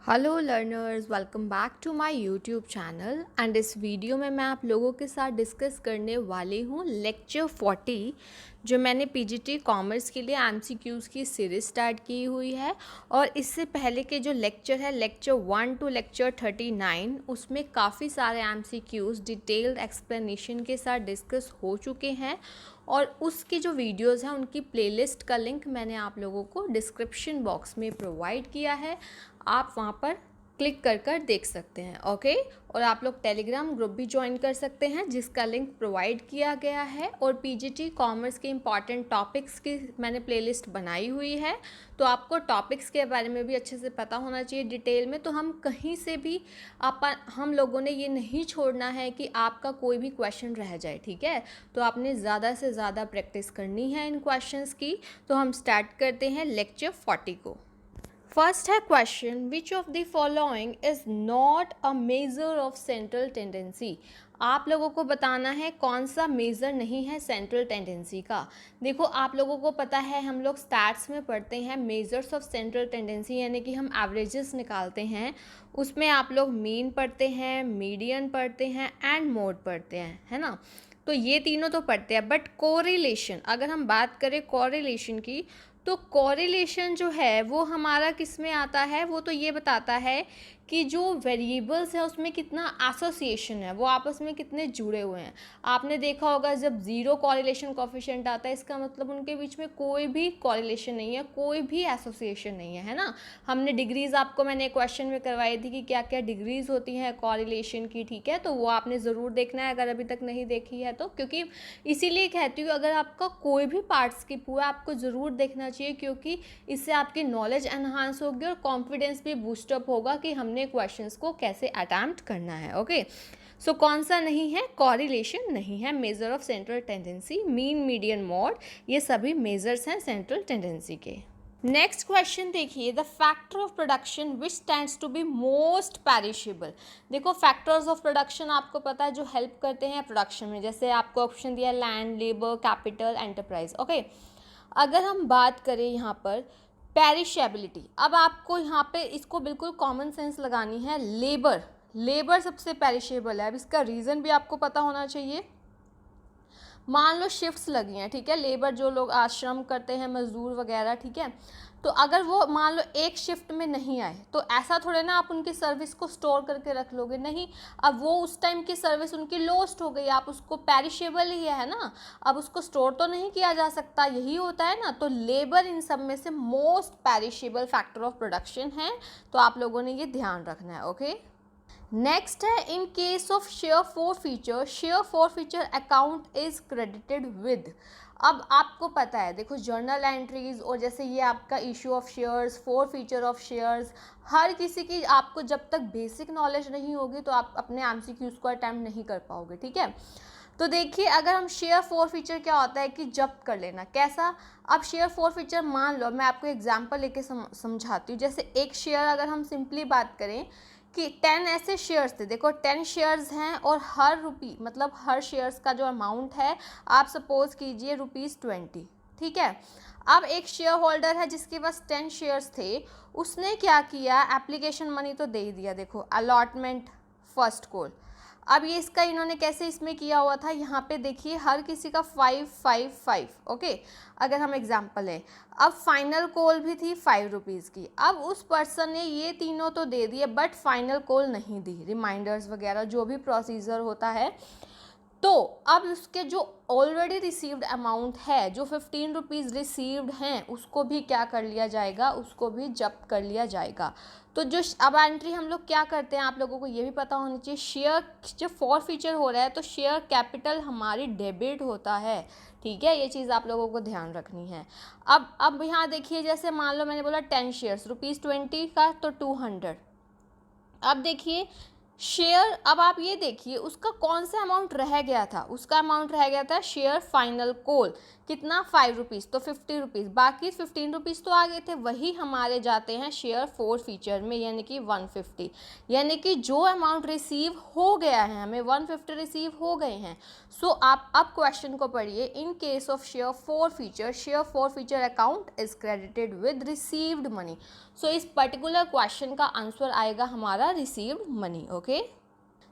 Hello learners, welcome back to my YouTube channel. And इस video में मैं आप लोगों के साथ डिस्कस करने वाली हूँ लेक्चर 40, जो मैंने पीजीटी कॉमर्स के लिए एमसीक्यूज़ की सीरीज़ स्टार्ट की हुई है। और इससे पहले के जो लेक्चर है, लेक्चर 1 टू लेक्चर 39, उसमें काफ़ी सारे एमसीक्यूज़ डिटेल्ड एक्सप्लेनेशन के साथ डिस्कस हो चुके हैं। और उसकी जो वीडियोज़ हैं उनकी प्लेलिस्ट का लिंक मैंने आप लोगों को डिस्क्रिप्शन बॉक्स में प्रोवाइड किया है, आप वहाँ पर क्लिक कर कर देख सकते हैं। ओके, और आप लोग टेलीग्राम ग्रुप भी ज्वाइन कर सकते हैं जिसका लिंक प्रोवाइड किया गया है। और पीजीटी कॉमर्स के इम्पॉर्टेंट टॉपिक्स की मैंने प्लेलिस्ट बनाई हुई है, तो आपको टॉपिक्स के बारे में भी अच्छे से पता होना चाहिए डिटेल में। तो हम कहीं से भी हम लोगों ने ये नहीं छोड़ना है कि आपका कोई भी क्वेश्चन रह जाए, ठीक है। तो आपने ज़्यादा से ज़्यादा प्रैक्टिस करनी है इन क्वेश्चंस की। तो हम स्टार्ट करते हैं लेक्चर 40 को। फर्स्ट है question, which of the following is not a major of central tendency. आप लोगों को बताना है कौन सा मेजर नहीं है सेंट्रल टेंडेंसी का। देखो, आप लोगों को पता है, हम लोग स्टैट्स में पढ़ते हैं मेजर्स ऑफ सेंट्रल टेंडेंसी, यानी कि हम एवरेजेस निकालते हैं। उसमें आप लोग मीन पढ़ते हैं, मीडियन पढ़ते हैं एंड मोड पढ़ते हैं, है ना। तो ये तीनों तो पढ़ते हैं, बट कोरिलेशन, अगर हम बात करें कोरिलेशन की, तो कोरिलेशन जो है वो हमारा किस में आता है, वो तो ये बताता है कि जो वेरिएबल्स है उसमें कितना एसोसिएशन है, वो आपस में कितने जुड़े हुए हैं। आपने देखा होगा जब ज़ीरो कोरिलेशन कोफिशिएंट आता है, इसका मतलब उनके बीच में कोई भी कोरिलेशन नहीं है, कोई भी एसोसिएशन नहीं है ना। हमने डिग्रीज़ आपको मैंने क्वेश्चन में करवाई थी कि क्या क्या डिग्रीज़ होती हैं कोरिलेशन की, ठीक है। तो वो आपने ज़रूर देखना है अगर अभी तक नहीं देखी है तो, क्योंकि इसीलिए कहती हूँ अगर आपका कोई भी पार्ट स्किप हुआ आपको ज़रूर देखना चाहिए, क्योंकि इससे आपकी नॉलेज एनहांस होगी और कॉन्फिडेंस भी बूस्टअप होगा कि हमने क्वेश्चंस को कैसे अटेम्प्ट करना है। ओके, सो कौन सा नहीं है, कोरिलेशन नहीं है measure of central tendency. Mean, median, mode, ये सभी मेजर्स हैं सेंट्रल टेंडेंसी के। नेक्स्ट क्वेश्चन देखिए, the factor of production which tends to be most perishable. देखो, फैक्टर्स ऑफ प्रोडक्शन आपको पता है जो हेल्प करते हैं प्रोडक्शन में, जैसे आपको ऑप्शन दिया land, labour, capital, enterprise. Okay, अगर हम बात करें यहाँ पर पेरिशेबिलिटी, अब आपको यहाँ पे इसको बिल्कुल कॉमन सेंस लगानी है। लेबर सबसे पेरिशेबल है। अब इसका रीज़न भी आपको पता होना चाहिए। मान लो शिफ्ट्स लगी हैं, ठीक है, लेबर जो लोग आश्रम करते हैं, मजदूर वगैरह, ठीक है। तो अगर वो मान लो एक शिफ्ट में नहीं आए, तो ऐसा थोड़े ना आप उनकी सर्विस को स्टोर करके रख लोगे, नहीं। अब वो उस टाइम की सर्विस उनकी लॉस्ट हो गई, आप उसको पेरिशेबल ही है ना, अब उसको स्टोर तो नहीं किया जा सकता, यही होता है ना। तो लेबर इन सब में से most perishable factor of production है, तो आप लोगों ने ये ध्यान रखना है। ओके, नेक्स्ट है, इन case of share for feature account is credited with. अब आपको पता है, देखो, जर्नल एंट्रीज और जैसे ये आपका issue of shares, forfeiture of shares, हर किसी की आपको जब तक बेसिक नॉलेज नहीं होगी तो आप अपने एमसीक्यूज को अटेम्प्ट नहीं कर पाओगे, ठीक है। तो देखिए, अगर हम शेयर फॉर फीचर क्या होता है कि जब्त कर लेना, कैसा। अब शेयर फॉर फीचर मान लो, मैं आपको एग्जांपल लेके समझाती हूँ। जैसे एक शेयर अगर हम सिंपली बात करें कि 10 ऐसे शेयर्स थे, देखो 10 शेयर्स हैं और हर रुपी मतलब हर शेयर्स का जो अमाउंट है आप सपोज कीजिए ₹20, ठीक है। अब एक शेयर होल्डर है जिसके पास 10 शेयर्स थे, उसने क्या किया, एप्लीकेशन मनी तो दे ही दिया, देखो अलॉटमेंट, फर्स्ट कॉल। अब ये इसका इन्होंने कैसे इसमें किया हुआ था, यहाँ पे देखिए हर किसी का 555। ओके, अगर हम एग्जांपल लें, अब फाइनल कॉल भी थी ₹5 की। अब उस पर्सन ने ये तीनों तो दे दिए बट फाइनल कॉल नहीं दी, रिमाइंडर्स वगैरह जो भी प्रोसीजर होता है। तो अब उसके जो ऑलरेडी रिसीव्ड अमाउंट है, जो ₹15 रिसीव्ड हैं, उसको भी क्या कर लिया जाएगा, उसको भी जब्त कर लिया जाएगा। तो जो अब एंट्री हम लोग क्या करते हैं, आप लोगों को ये भी पता होना चाहिए, शेयर जब फॉर फीचर हो रहा है तो शेयर कैपिटल हमारी डेबिट होता है, ठीक है। ये चीज़ आप लोगों को ध्यान रखनी है। अब यहाँ देखिए, जैसे मान लो मैंने बोला 10 शेयर्स ₹20 का, तो 200। अब देखिए, शेयर, अब आप ये देखिए उसका कौन सा अमाउंट रह गया था, उसका अमाउंट रह गया था शेयर फाइनल कॉल, कितना 5 रुपीज़, तो 50 रुपीज़, बाकी 15 रुपीज़ तो आ गए थे, वही हमारे जाते हैं शेयर फोर फीचर में, यानी कि 150, यानी कि जो अमाउंट रिसीव हो गया है, हमें 150 रिसीव हो गए हैं। सो आप अब क्वेश्चन को पढ़िए, in case of share forfeiture account is credited with received money. So इस पर्टिकुलर क्वेश्चन का आंसर आएगा हमारा रिसीव्ड मनी। ओके,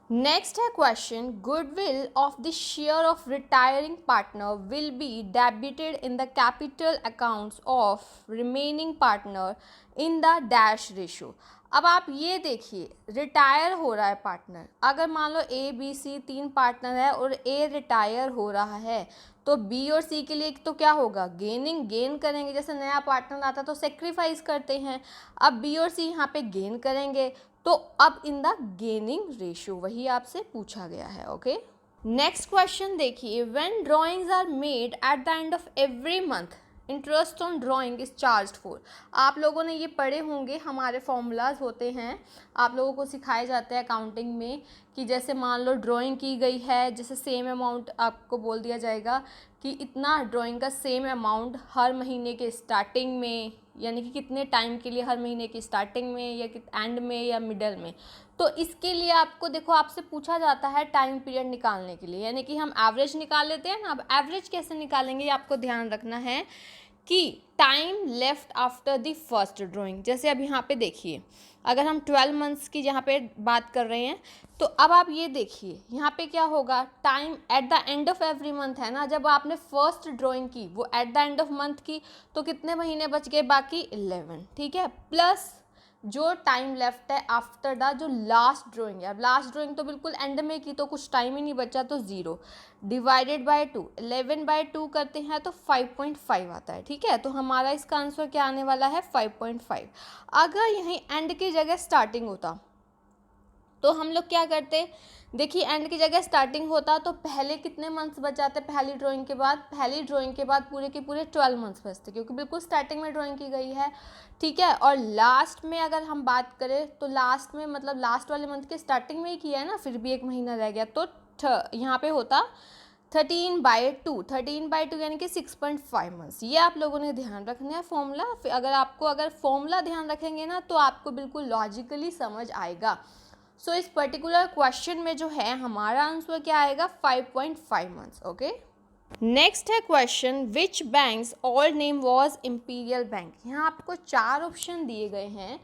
नेक्स्ट है question, goodwill of the share of retiring partner will be debited in the capital accounts of remaining partner in the dash ratio. अब आप ये देखिए, retire हो रहा है पार्टनर, अगर मान लो ए बी सी तीन पार्टनर है और ए रिटायर हो रहा है, तो बी और सी के लिए तो क्या होगा, गेन करेंगे, जैसे नया पार्टनर आता तो सेक्रीफाइस करते हैं, अब बी और सी यहाँ पे गेन करेंगे, तो अब इन द गेनिंग रेशियो, वही आपसे पूछा गया है। ओके, नेक्स्ट क्वेश्चन देखिए, when drawings are made at the end of every month interest on drawing is charge for. आप लोगों ने ये पढ़े होंगे, हमारे फॉर्मूलाज होते हैं, आप लोगों को सिखाए जाते हैं अकाउंटिंग में, कि जैसे मान लो ड्राइंग की गई है, जैसे सेम अमाउंट आपको बोल दिया जाएगा कि इतना ड्राइंग का सेम अमाउंट हर महीने के स्टार्टिंग में, यानी कि कितने टाइम के लिए, हर महीने की स्टार्टिंग में या एंड में या मिडल में। तो इसके लिए आपको देखो, आपसे पूछा जाता है टाइम पीरियड निकालने के लिए, यानी कि हम एवरेज निकाल लेते हैं ना। अब एवरेज कैसे निकालेंगे, ये आपको ध्यान रखना है कि time left after the first drawing, जैसे अब यहाँ पे देखिए, अगर हम 12 मंथ्स की यहाँ पे बात कर रहे हैं, तो अब आप ये देखिए यहाँ पे क्या होगा, time eight the end of every month है ना, जब आपने फर्स्ट ड्राइंग की वो eight the end of month की, तो कितने महीने बच गए, बाकी 11, ठीक है, प्लस जो टाइम लेफ्ट है आफ्टर द जो लास्ट ड्राइंग है, अब लास्ट ड्राइंग तो बिल्कुल एंड में की, तो कुछ टाइम ही नहीं बचा, तो 0 डिवाइडेड बाय 2, 11/2 करते हैं तो 5.5 आता है, ठीक है। तो हमारा इसका आंसर क्या आने वाला है, 5.5। अगर यहीं एंड की जगह स्टार्टिंग होता तो हम लोग क्या करते, देखिए एंड की जगह स्टार्टिंग होता तो पहले कितने मंथ्स बच जाते, पहली ड्राइंग के बाद पूरे के पूरे 12 मंथ्स बचते, क्योंकि बिल्कुल स्टार्टिंग में ड्राइंग की गई है, ठीक है। और लास्ट में अगर हम बात करें तो लास्ट में मतलब लास्ट वाले मंथ के स्टार्टिंग में ही किया है ना, फिर भी एक महीना रह गया, तो यहाँ पे होता 13/2 यानी कि 6.5 मंथ्स। ये आप लोगों ने ध्यान रखना है फॉर्मूला, अगर फॉर्मूला ध्यान रखेंगे ना तो आपको बिल्कुल लॉजिकली समझ आएगा। सो इस पर्टिकुलर क्वेश्चन में जो है हमारा आंसर क्या आएगा, 5.5 मंथ्स। ओके, नेक्स्ट है question, which banks old name was imperial bank. यहाँ आपको 4 ऑप्शन दिए गए हैं,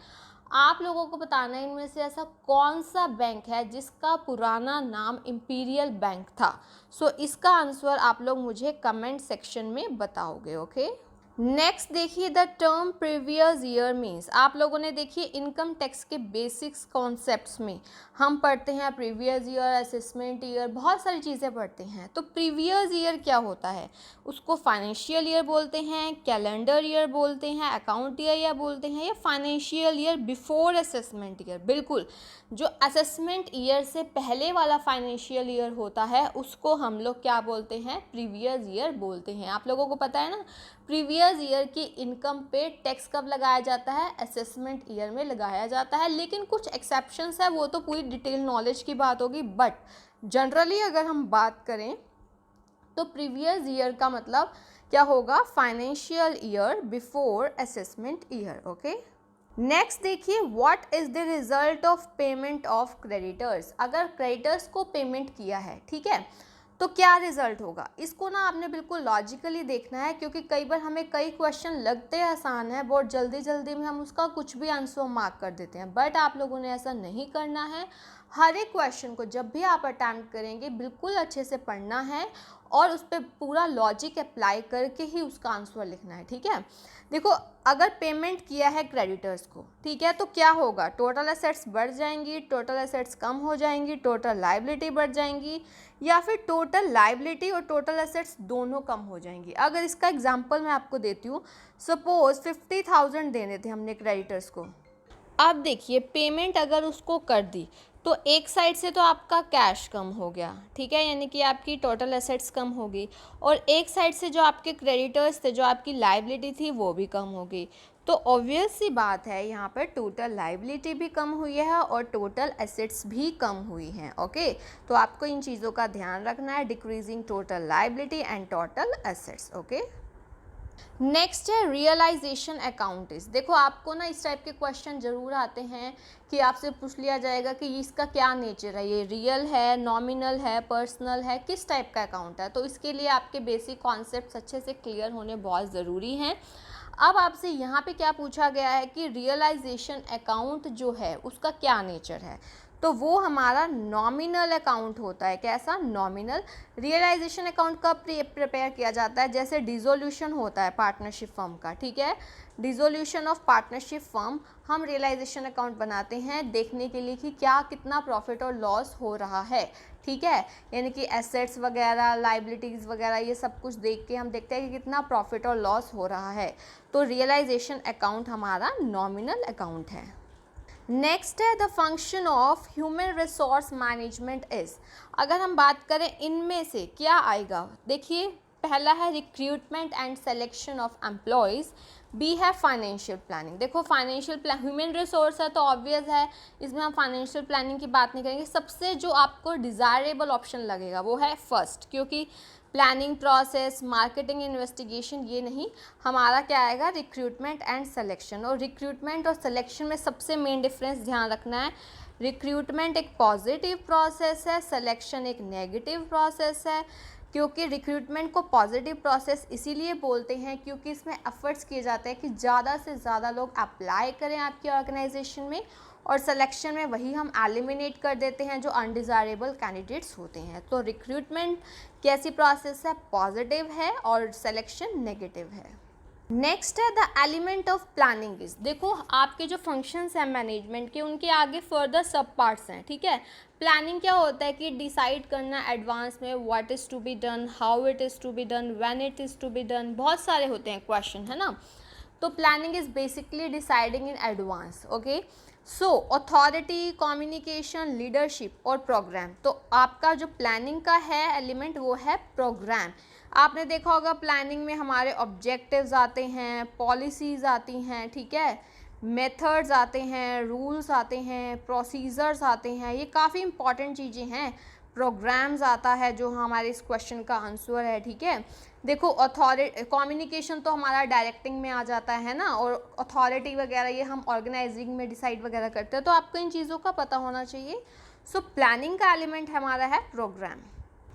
आप लोगों को बताना है इनमें से ऐसा कौन सा बैंक है जिसका पुराना नाम इम्पीरियल बैंक था। सो इसका आंसर आप लोग मुझे कमेंट सेक्शन में बताओगे। ओके, नेक्स्ट देखिए, the term previous year means, आप लोगों ने देखिए इनकम टैक्स के बेसिक्स कॉन्सेप्ट्स में हम पढ़ते हैं प्रीवियस ईयर, असेसमेंट ईयर, बहुत सारी चीज़ें पढ़ते हैं। तो प्रीवियस ईयर क्या होता है, उसको फाइनेंशियल ईयर बोलते हैं, कैलेंडर ईयर बोलते हैं, अकाउंट ईयर या बोलते हैं, या financial year before assessment year. बिल्कुल, जो असेसमेंट ईयर से पहले वाला फाइनेंशियल ईयर होता है उसको हम लोग क्या बोलते हैं, प्रीवियस ईयर बोलते हैं। आप लोगों को पता है ना, प्रीवियस ईयर की इनकम पे टैक्स कब लगाया जाता है, असेसमेंट ईयर में लगाया जाता है, लेकिन कुछ एक्सेप्शंस है, वो तो पूरी डिटेल नॉलेज की बात होगी, बट जनरली अगर हम बात करें तो प्रीवियस ईयर का मतलब क्या होगा, financial year before assessment year. Okay, next देखिए, what is the result of payment of creditors. अगर क्रेडिटर्स को पेमेंट किया है, ठीक है, तो क्या रिजल्ट होगा, इसको ना आपने बिल्कुल लॉजिकली देखना है, क्योंकि कई बार हमें कई क्वेश्चन लगते आसान है, बहुत जल्दी में हम उसका कुछ भी आंसर मार्क कर देते हैं, बट आप लोगों ने ऐसा नहीं करना है। हर एक क्वेश्चन को जब भी आप अटैम्प्ट करेंगे बिल्कुल अच्छे से पढ़ना है और उस पर पूरा लॉजिक अप्लाई करके ही उसका आंसर लिखना है, ठीक है। देखो, अगर पेमेंट किया है क्रेडिटर्स को, ठीक है, तो क्या होगा, टोटल एसेट्स बढ़ जाएंगी, टोटल एसेट्स कम हो जाएंगी, टोटल लायबिलिटी बढ़ जाएंगी, या फिर टोटल लायबिलिटी और टोटल एसेट्स दोनों कम हो जाएंगी। अगर इसका एग्जांपल मैं आपको देती हूँ, सपोज 50,000 देने थे हमने क्रेडिटर्स को, अब देखिए पेमेंट अगर उसको कर दी तो एक साइड से तो आपका कैश कम हो गया, ठीक है, यानी कि आपकी टोटल एसेट्स कम होगी, और एक साइड से जो आपके क्रेडिटर्स थे, जो आपकी लायबिलिटी थी, वो भी कम होगी। तो ऑब्वियस सी बात है यहाँ पर टोटल लाइबिलिटी भी कम हुई है और टोटल एसेट्स भी कम हुई हैं। ओके, तो आपको इन चीज़ों का ध्यान रखना है, decreasing total liability and total assets. Okay, next है रियलाइजेशन अकाउंट इज। देखो आपको ना इस टाइप के क्वेश्चन ज़रूर आते हैं कि आपसे पूछ लिया जाएगा कि इसका क्या नेचर है, ये रियल है, नॉमिनल है, पर्सनल है, किस टाइप का अकाउंट है। तो इसके लिए आपके बेसिक कॉन्सेप्ट्स अच्छे से क्लियर होने बहुत ज़रूरी हैं। अब आपसे यहाँ पे क्या पूछा गया है कि रियलाइजेशन अकाउंट जो है उसका क्या नेचर है, तो वो हमारा नॉमिनल अकाउंट होता है। कैसा? नॉमिनल। रियलाइजेशन अकाउंट कब प्रिपेयर किया जाता है? जैसे डिसोल्यूशन होता है पार्टनरशिप फर्म का, ठीक है, डिसोल्यूशन ऑफ पार्टनरशिप फर्म, हम रियलाइजेशन अकाउंट बनाते हैं देखने के लिए कि क्या कितना प्रॉफिट और लॉस हो रहा है, ठीक है, यानी कि एसेट्स वगैरह, लाइबिलिटीज़ वगैरह, ये सब कुछ देख के हम देखते हैं कि कितना प्रॉफिट और लॉस हो रहा है। तो रियलाइजेशन अकाउंट हमारा नॉमिनल अकाउंट है। नेक्स्ट है the function of human resource management is. अगर हम बात करें इनमें से क्या आएगा, देखिए पहला है recruitment and selection of employees, B है फाइनेंशियल प्लानिंग। देखो फाइनेंशियल प्लान, ह्यूमन रिसोर्स है तो ऑब्वियस है इसमें हम फाइनेंशियल प्लानिंग की बात नहीं करेंगे। सबसे जो आपको डिज़ायरेबल ऑप्शन लगेगा वो है फर्स्ट, क्योंकि प्लानिंग प्रोसेस, मार्केटिंग, इन्वेस्टिगेशन, ये नहीं, हमारा क्या आएगा रिक्रूटमेंट एंड सिलेक्शन। और रिक्रूटमेंट और सिलेक्शन में सबसे मेन डिफरेंस ध्यान रखना है, रिक्रूटमेंट एक पॉजिटिव प्रोसेस है, सिलेक्शन एक नेगेटिव प्रोसेस है। क्योंकि रिक्रूटमेंट को पॉजिटिव प्रोसेस इसीलिए बोलते हैं क्योंकि इसमें एफर्ट्स किए जाते हैं कि ज़्यादा से ज़्यादा लोग अप्लाई करें आपकी ऑर्गेनाइजेशन में, और सिलेक्शन में वही हम एलिमिनेट कर देते हैं जो अनडिज़ायरेबल कैंडिडेट्स होते हैं। तो रिक्रूटमेंट कैसी प्रोसेस है? पॉजिटिव है, और सिलेक्शन नेगेटिव है। नेक्स्ट है the element of planning is. देखो आपके जो फंक्शंस हैं मैनेजमेंट के, उनके आगे फर्दर सब पार्ट्स हैं, ठीक है। प्लानिंग क्या होता है कि डिसाइड करना एडवांस में what is to be done, how it is to be done, when it is to be done, बहुत सारे होते हैं क्वेश्चन, है ना। तो planning is basically deciding in advance. Okay, so authority, communication, leadership और प्रोग्राम। तो आपका जो प्लानिंग का है एलिमेंट वो है प्रोग्राम। आपने देखा होगा प्लानिंग में हमारे ऑब्जेक्टिव्स आते हैं, पॉलिसीज़ आती हैं, ठीक है, मेथड्स आते हैं, रूल्स आते हैं, प्रोसीजर्स आते हैं, ये काफ़ी इंपॉर्टेंट चीज़ें हैं। प्रोग्राम्स आता है जो हमारे इस क्वेश्चन का आंसर है, ठीक है। देखो अथॉरिटी, कम्युनिकेशन तो हमारा डायरेक्टिंग में आ जाता है ना, और अथॉरिटी वगैरह ये हम ऑर्गेनाइजिंग में डिसाइड वगैरह करते हैं। तो आपको इन चीज़ों का पता होना चाहिए। सो प्लानिंग का एलिमेंट हमारा है प्रोग्राम।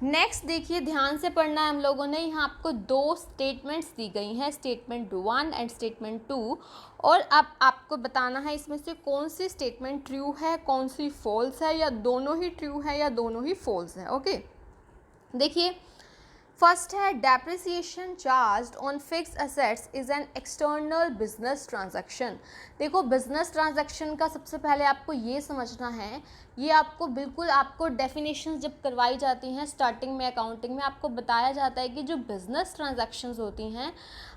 नेक्स्ट देखिए, ध्यान से पढ़ना है हम लोगों ने, यहाँ आपको दो स्टेटमेंट्स दी गई हैं, स्टेटमेंट 1 एंड स्टेटमेंट 2, और अब आपको बताना है इसमें से कौन सी स्टेटमेंट ट्रू है, कौन सी फॉल्स है, या दोनों ही ट्रू है या दोनों ही फॉल्स है। ओके, देखिए फर्स्ट है depreciation charged on fixed assets is an external business transaction. देखो बिजनेस ट्रांजैक्शन का सबसे पहले आपको ये समझना है, ये आपको बिल्कुल, आपको डेफिनेशन जब करवाई जाती हैं स्टार्टिंग में अकाउंटिंग में, आपको बताया जाता है कि जो बिजनेस ट्रांजैक्शंस होती हैं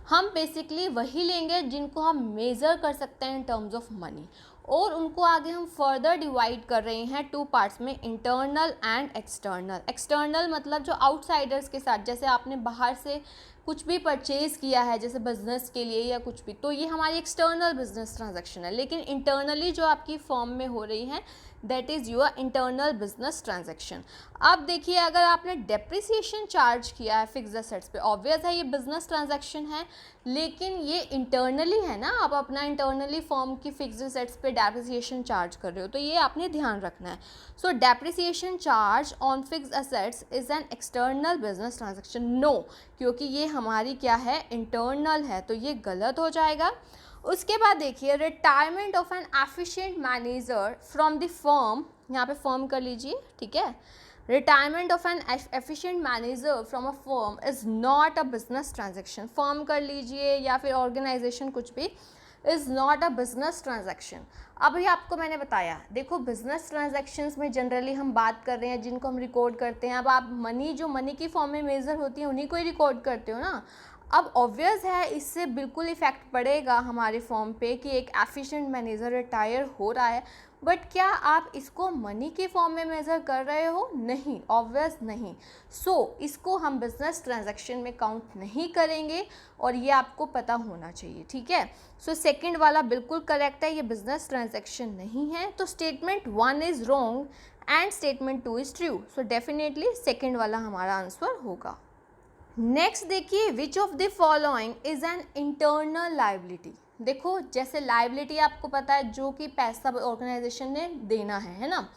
हम बेसिकली वही लेंगे जिनको हम मेज़र कर सकते हैं इन टर्म्स ऑफ मनी, और उनको आगे हम फर्दर डिवाइड कर रहे हैं टू पार्ट्स में, इंटरनल एंड एक्सटर्नल। एक्सटर्नल मतलब जो आउटसाइडर्स के साथ, जैसे आपने बाहर से कुछ भी परचेज़ किया है जैसे बिजनेस के लिए या कुछ भी, तो ये हमारी एक्सटर्नल बिजनेस ट्रांजैक्शन है। लेकिन इंटरनली जो आपकी फर्म में हो रही है that is your internal business transaction. अब देखिए अगर आपने डेप्रिसिएशन चार्ज किया है फिक्स्ड एसेट्स पे, ऑब्वियस है ये बिजनेस ट्रांजैक्शन है, लेकिन ये इंटरनली है ना, आप अपना इंटरनली फर्म की फिक्स्ड एसेट्स पे डेप्रिसिएशन चार्ज कर रहे हो, तो ये आपने ध्यान रखना है। So depreciation charge on fixed assets is an external business transaction. No, क्योंकि ये हमारी क्या है, इंटरनल है, तो ये गलत हो जाएगा। उसके बाद देखिए retirement of N efficient manager from the firm, यहाँ पे फर्म कर लीजिए, ठीक है। Retirement of N efficient manager from a firm is not a business transaction. Firm कर लीजिए या फिर ऑर्गेनाइजेशन, कुछ भी, is not a business transaction. अभी आपको मैंने बताया, देखो बिजनेस ट्रांजैक्शंस में जनरली हम बात कर रहे हैं जिनको हम रिकॉर्ड करते हैं। अब आप मनी, जो मनी की फॉर्म में मेजर होती है उन्हीं को ही रिकॉर्ड करते हो ना। अब ऑब्वियस है इससे बिल्कुल इफ़ेक्ट पड़ेगा हमारे फॉर्म पे कि एक एफिशिएंट मैनेजर रिटायर हो रहा है, बट क्या आप इसको मनी के फॉर्म में मेज़र कर रहे हो? नहीं, ऑब्वियस नहीं। सो इसको हम बिजनेस ट्रांजैक्शन में काउंट नहीं करेंगे और ये आपको पता होना चाहिए, ठीक है। सो सेकंड वाला बिल्कुल करेक्ट है, ये बिजनेस ट्रांजैक्शन नहीं है। तो statement 1 is wrong and statement 2 is true. So definitely second वाला हमारा आंसर होगा। नेक्स्ट देखिए, which of the following is an internal liability. देखो जैसे लाइबिलिटी आपको पता है जो कि पैसा ऑर्गेनाइजेशन ने देना है ना।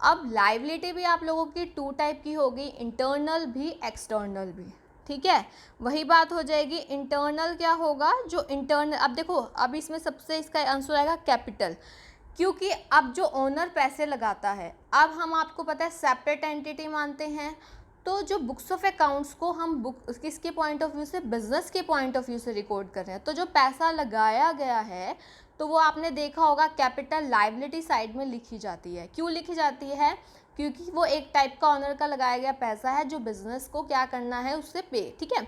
अब लाइबिलिटी भी आप लोगों की 2 टाइप की होगी, इंटरनल भी एक्सटर्नल भी, ठीक है। वही बात हो जाएगी, इंटरनल क्या होगा, जो इंटरनल, अब देखो अब इसमें सबसे इसका आंसर आएगा कैपिटल, क्योंकि अब जो ओनर पैसे लगाता है, अब हम आपको पता है सेपरेट एंटिटी मानते हैं, तो जो बुक्स ऑफ अकाउंट्स को हम बुक किसके पॉइंट ऑफ व्यू से, बिजनेस के पॉइंट ऑफ व्यू से रिकॉर्ड कर रहे हैं। तो जो पैसा लगाया गया है तो वो आपने देखा होगा कैपिटल लाइबिलिटी साइड में लिखी जाती है। क्यों लिखी जाती है? क्योंकि वो एक टाइप का ऑनर का लगाया गया पैसा है जो बिजनेस को क्या करना है, उससे पे, ठीक है।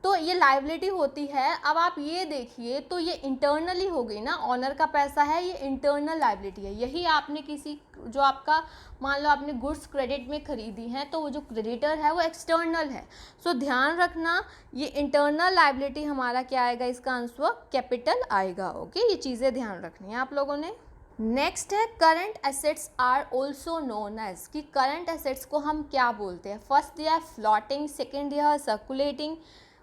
तो ये लाइबिलिटी होती है। अब आप ये देखिए तो ये इंटरनली हो गई ना, ऑनर का पैसा है, ये इंटरनल लाइबिलिटी है। यही आपने किसी जो आपका मान लो आपने गुड्स क्रेडिट में खरीदी हैं तो वो जो क्रेडिटर है वो एक्सटर्नल है। सो ध्यान रखना ये इंटरनल लाइबिलिटी हमारा क्या आएगा, इसका आंसर कैपिटल आएगा। ओके, ये चीज़ें ध्यान रखनी है आप लोगों ने। नेक्स्ट है current assets are also known as, कि करंट एसेट्स को हम क्या बोलते हैं। फर्स्ट दिया है फ्लोटिंग, सेकेंड दिया है सर्कुलेटिंग,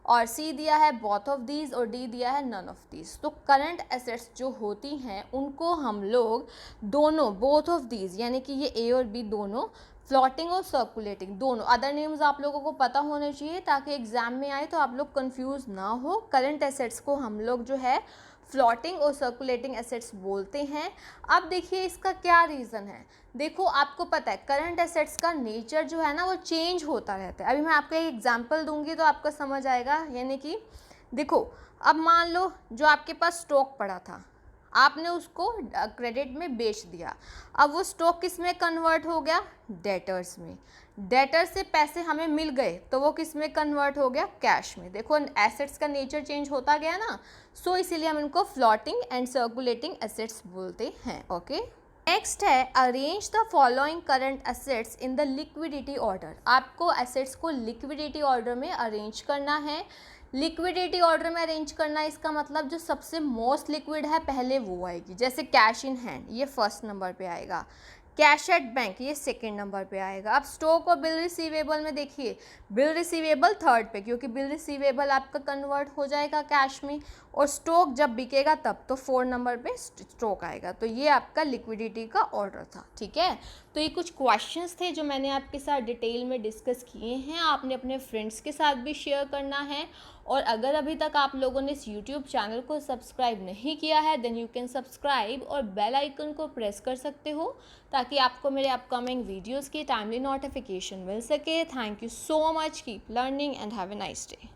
और सी दिया है बोथ ऑफ दीज, और डी दिया है नन ऑफ दीज। तो करंट एसेट्स जो होती हैं उनको हम लोग दोनों, बोथ ऑफ दीज यानी कि ये ए और बी दोनों, फ्लोटिंग और सर्कुलेटिंग दोनों, अदर नेम्स आप लोगों को पता होने चाहिए ताकि एग्जाम में आए तो आप लोग कंफ्यूज ना हो। करंट एसेट्स को हम लोग जो है फ्लोटिंग और सर्कुलेटिंग एसेट्स बोलते हैं। अब देखिए इसका क्या रीज़न है। देखो आपको पता है करंट एसेट्स का नेचर जो है ना वो चेंज होता रहता है। अभी मैं आपको एक एग्जांपल दूंगी तो आपको समझ आएगा। यानी कि देखो अब मान लो जो आपके पास स्टॉक पड़ा था, आपने उसको क्रेडिट में बेच दिया। अब वो स्टॉक किस में कन्वर्ट हो गया, डेटर्स में। डेटर से पैसे हमें मिल गए तो वो किस में कन्वर्ट हो गया, कैश में। देखो एसेट्स का नेचर चेंज होता गया ना, सो इसीलिए हम इनको फ्लोटिंग एंड सर्कुलेटिंग एसेट्स बोलते हैं। ओके, नेक्स्ट है arrange the following current assets in the liquidity order. आपको एसेट्स को लिक्विडिटी ऑर्डर में अरेंज करना है। लिक्विडिटी ऑर्डर में अरेंज करना, इसका मतलब जो सबसे मोस्ट लिक्विड है पहले वो आएगी। जैसे कैश इन हैंड ये फर्स्ट नंबर पे आएगा, कैश एट बैंक ये सेकेंड नंबर पे आएगा। अब स्टॉक और बिल रिसीवेबल में देखिए, बिल रिसीवेबल थर्ड पे, क्योंकि बिल रिसीवेबल आपका कन्वर्ट हो जाएगा कैश में, और स्टॉक जब बिकेगा तब तो 4 नंबर पे स्टॉक आएगा। तो ये आपका लिक्विडिटी का ऑर्डर था, ठीक है। तो ये कुछ क्वेश्चंस थे जो मैंने आपके साथ डिटेल में डिस्कस किए हैं। आपने अपने फ्रेंड्स के साथ भी शेयर करना है, और अगर अभी तक आप लोगों ने इस यूट्यूब चैनल को सब्सक्राइब नहीं किया है देन यू कैन सब्सक्राइब और बेल आइकन को प्रेस कर सकते हो ताकि आपको मेरे अपकमिंग वीडियोस की टाइमली नोटिफिकेशन मिल सके। Thank you so much, keep learning and have a nice day.